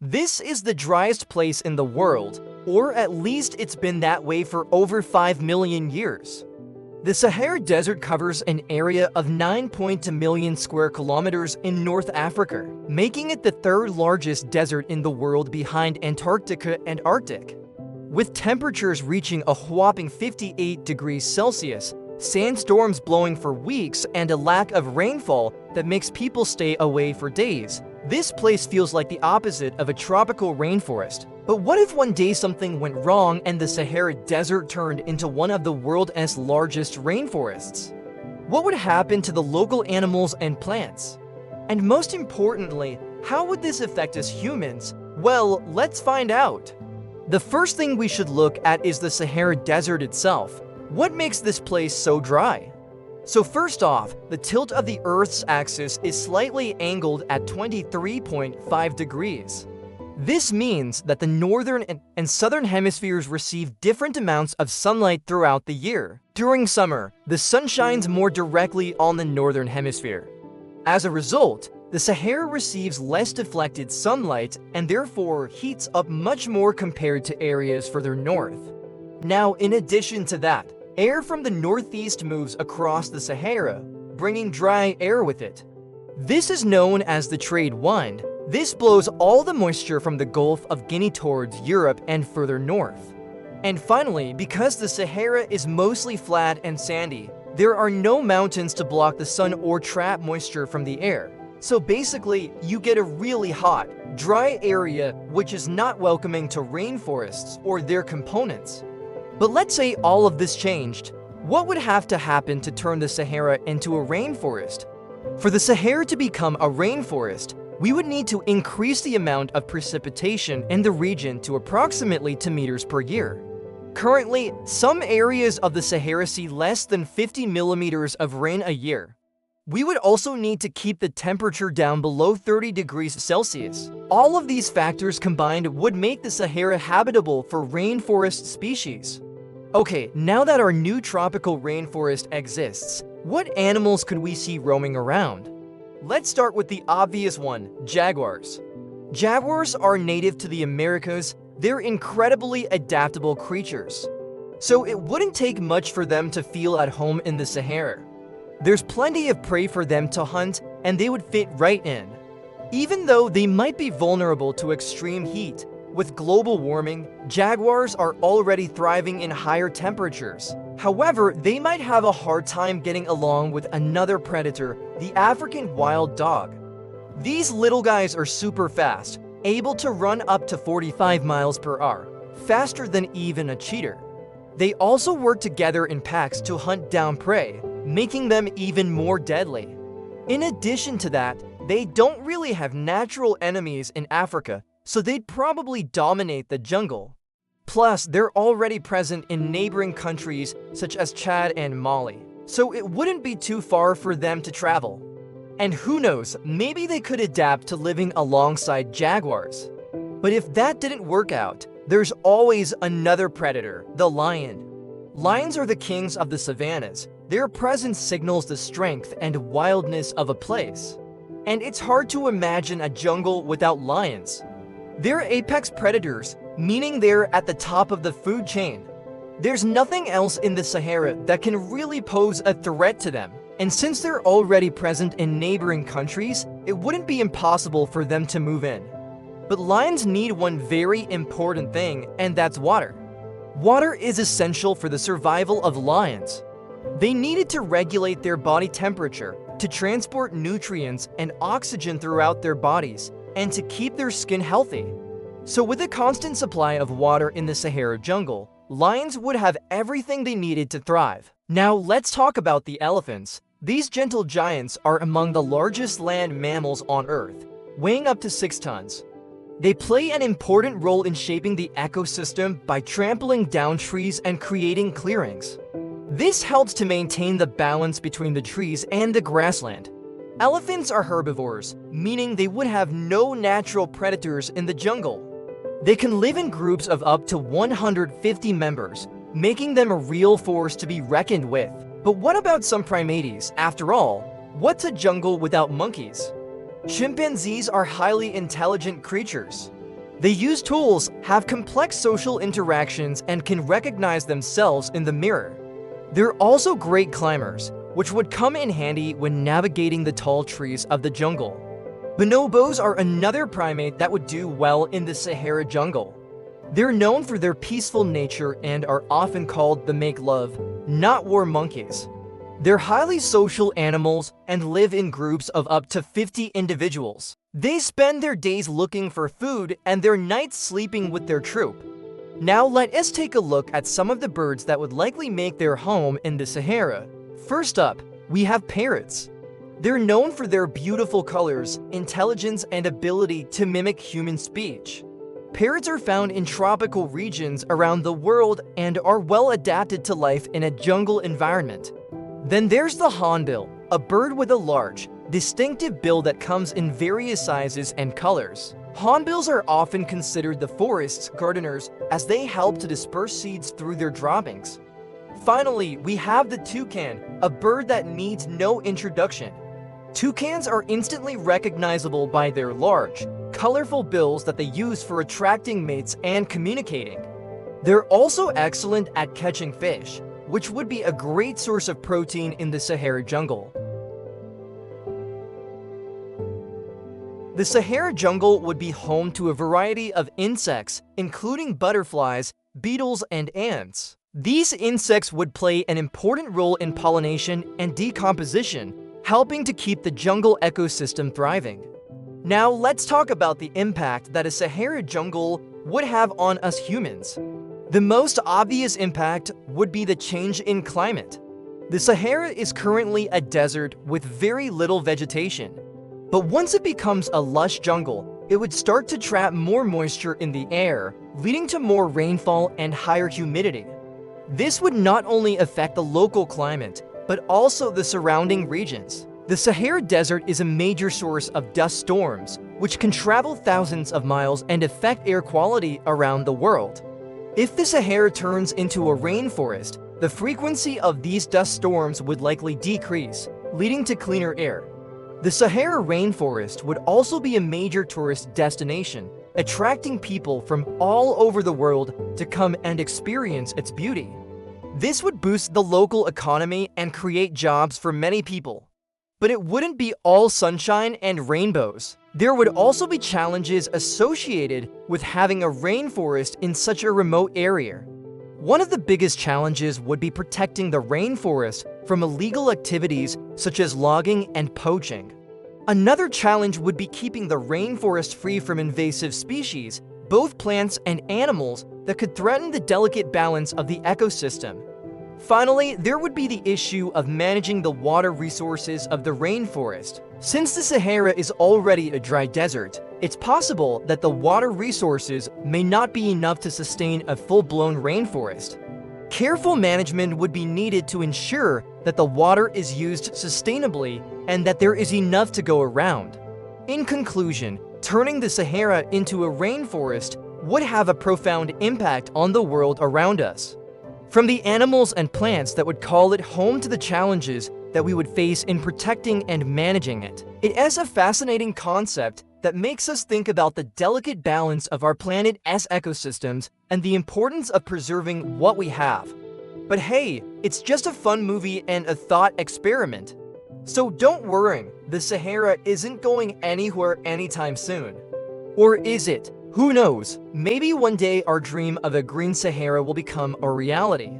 This is the driest place in the world, or at least it's been that way for over 5 million years. The Sahara Desert covers an area of 9.2 million square kilometers in North Africa, making it the third largest desert in the world behind Antarctica and Arctic. With temperatures reaching a whopping 58 degrees Celsius, sandstorms blowing for weeks, and a lack of rainfall that makes people stay away for days, this place feels like the opposite of a tropical rainforest. But what if one day something went wrong and the Sahara Desert turned into one of the world's largest rainforests? What would happen to the local animals and plants? And most importantly, how would this affect us humans? Well, let's find out. The first thing we should look at is the Sahara Desert itself. What makes this place so dry? So first off, the tilt of the Earth's axis is slightly angled at 23.5 degrees. This means that the northern and southern hemispheres receive different amounts of sunlight throughout the year. During summer, the sun shines more directly on the northern hemisphere. As a result, the Sahara receives less deflected sunlight and therefore heats up much more compared to areas further north. Now, in addition to that, air from the northeast moves across the Sahara, bringing dry air with it. This is known as the trade wind. This blows all the moisture from the Gulf of Guinea towards Europe and further north. And finally, because the Sahara is mostly flat and sandy, there are no mountains to block the sun or trap moisture from the air. So basically, you get a really hot, dry area which is not welcoming to rainforests or their components. But let's say all of this changed. What would have to happen to turn the Sahara into a rainforest? For the Sahara to become a rainforest, we would need to increase the amount of precipitation in the region to approximately 2 meters per year. Currently, some areas of the Sahara see less than 50 millimeters of rain a year. We would also need to keep the temperature down below 30 degrees Celsius. All of these factors combined would make the Sahara habitable for rainforest species. Okay, now that our new tropical rainforest exists, what animals could we see roaming around? Let's start with the obvious one, jaguars. Jaguars are native to the Americas. They're incredibly adaptable creatures. So it wouldn't take much for them to feel at home in the Sahara. There's plenty of prey for them to hunt, and they would fit right in. Even though they might be vulnerable to extreme heat, with global warming, jaguars are already thriving in higher temperatures. However, they might have a hard time getting along with another predator, the African wild dog. These little guys are super fast, able to run up to 45 miles per hour, faster than even a cheetah. They also work together in packs to hunt down prey, making them even more deadly. In addition to that, they don't really have natural enemies in Africa, so they'd probably dominate the jungle. Plus, they're already present in neighboring countries such as Chad and Mali, so it wouldn't be too far for them to travel. And who knows, maybe they could adapt to living alongside jaguars. But if that didn't work out, there's always another predator, the lion. Lions are the kings of the savannas. Their presence signals the strength and wildness of a place. And it's hard to imagine a jungle without lions. They're apex predators, meaning they're at the top of the food chain. There's nothing else in the Sahara that can really pose a threat to them. And since they're already present in neighboring countries, it wouldn't be impossible for them to move in. But lions need one very important thing, and that's water. Water is essential for the survival of lions. They need it to regulate their body temperature, to transport nutrients and oxygen throughout their bodies, and to keep their skin healthy. So with a constant supply of water in the Sahara jungle, lions would have everything they needed to thrive. Now let's talk about the elephants. These gentle giants are among the largest land mammals on Earth, weighing up to 6 tons. They play an important role in shaping the ecosystem by trampling down trees and creating clearings. This helps to maintain the balance between the trees and the grassland. Elephants are herbivores, meaning they would have no natural predators in the jungle. They can live in groups of up to 150 members, making them a real force to be reckoned with. But what about some primates? After all, what's a jungle without monkeys? Chimpanzees are highly intelligent creatures. They use tools, have complex social interactions, and can recognize themselves in the mirror. They're also great climbers, which would come in handy when navigating the tall trees of the jungle. Bonobos are another primate that would do well in the Sahara jungle. They're known for their peaceful nature and are often called the make-love, not war monkeys. They're highly social animals and live in groups of up to 50 individuals. They spend their days looking for food and their nights sleeping with their troop. Now let us take a look at some of the birds that would likely make their home in the Sahara. First up, we have parrots. They're known for their beautiful colors, intelligence, and ability to mimic human speech. Parrots are found in tropical regions around the world and are well adapted to life in a jungle environment. Then there's the hornbill, a bird with a large, distinctive bill that comes in various sizes and colors. Hornbills are often considered the forest's gardeners as they help to disperse seeds through their droppings. Finally, we have the toucan, a bird that needs no introduction. Toucans are instantly recognizable by their large, colorful bills that they use for attracting mates and communicating. They're also excellent at catching fish, which would be a great source of protein in the Sahara jungle. The Sahara jungle would be home to a variety of insects, including butterflies, beetles, and ants. These insects would play an important role in pollination and decomposition, helping to keep the jungle ecosystem thriving. Now let's talk about the impact that a Sahara jungle would have on us humans. The most obvious impact would be the change in climate. The Sahara is currently a desert with very little vegetation. But once it becomes a lush jungle, it would start to trap more moisture in the air, leading to more rainfall and higher humidity. This would not only affect the local climate, but also the surrounding regions. The Sahara Desert is a major source of dust storms, which can travel thousands of miles and affect air quality around the world. If the Sahara turns into a rainforest, the frequency of these dust storms would likely decrease, leading to cleaner air. The Sahara Rainforest would also be a major tourist destination, attracting people from all over the world to come and experience its beauty. This would boost the local economy and create jobs for many people. But it wouldn't be all sunshine and rainbows. There would also be challenges associated with having a rainforest in such a remote area. One of the biggest challenges would be protecting the rainforest from illegal activities such as logging and poaching. Another challenge would be keeping the rainforest free from invasive species, both plants and animals, that could threaten the delicate balance of the ecosystem. Finally, there would be the issue of managing the water resources of the rainforest. Since the Sahara is already a dry desert, it's possible that the water resources may not be enough to sustain a full-blown rainforest. Careful management would be needed to ensure that the water is used sustainably and that there is enough to go around. In conclusion, turning the Sahara into a rainforest would have a profound impact on the world around us. From the animals and plants that would call it home to the challenges that we would face in protecting and managing it. It is a fascinating concept that makes us think about the delicate balance of our planet's ecosystems and the importance of preserving what we have. But hey, it's just a fun movie and a thought experiment. So don't worry, the Sahara isn't going anywhere anytime soon. Or is it? Who knows? Maybe one day our dream of a green Sahara will become a reality.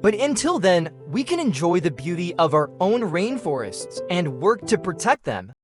But until then, we can enjoy the beauty of our own rainforests and work to protect them.